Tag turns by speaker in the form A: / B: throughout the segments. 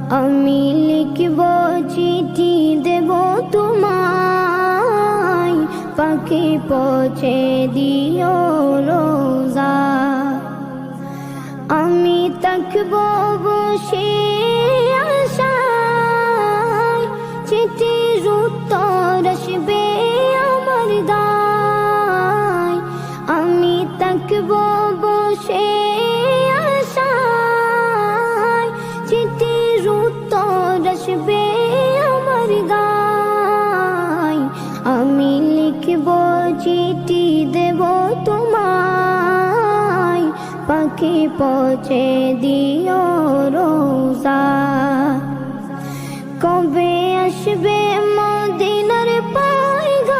A: আমি লিখব চিঠি দেব তোমায়, পাখি পৌঁছে দিও রোজা। আমি থাকব বসে আশায়, চিঠির উত্তর আসবে আমার গায়। আমি থাকব বসে আশায়, চিঠির উত্তর আসবে আমার গায়। আমি লিখব চিঠি দেব তোমায়, পাখি পৌঁছে দিও রোজা। কবে আসবে মদিনার পয়গাম,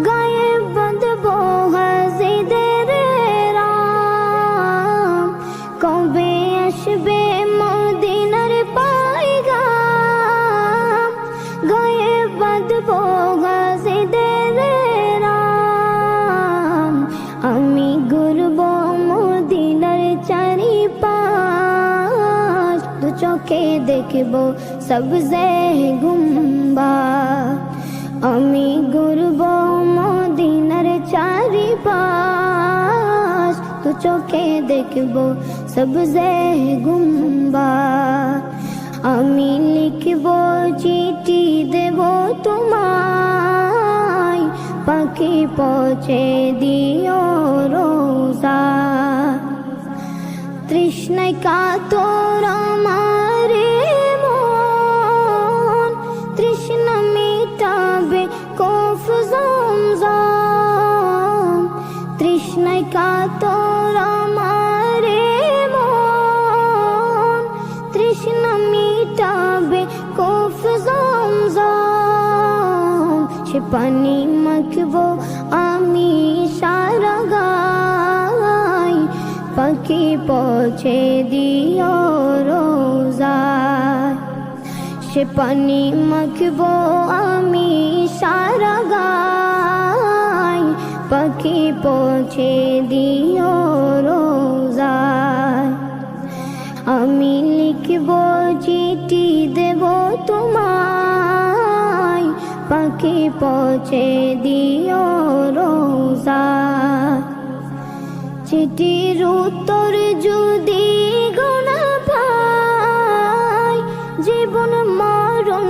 A: গায়ে বাঁধবো হাজিদের রাম। কবে আসবে মদিনার পয়গাম, গায়ে বাঁধবো হাজিদের রাম। আমি ঘুরব মদিনার চারিপাশ, দু চোখে দেখব সবজে গুম্বাদ। আমি ঘুরব মদিনার চারিপাশ, দু চোখে দেখব সবজে গুম্বাদ। আমি লিখব চিঠি দেব তোমায়, পাখি পৌঁছে দিও রোজা। তৃষ্ণায় কাতর আমার মন, তৃষ্ণা মিটাবে কফ জমজম। তৃষ্ণায় কাতর আমার মন, তৃষ্ণা মিটাবে কফ জমজম। সে পানি মাখবো আমি সারা গায়, পাখি পৌঁছে দিও রোজা। সে পানি মাখবো আমি সারা গায়, পাখি পৌঁছে দিও রোজা। আমি লিখব চিঠি দেব তোমায়, পাখি পৌঁছে দিও রোজা। চিঠির উত্তর যদি গোনা পাই, জীবন মরণ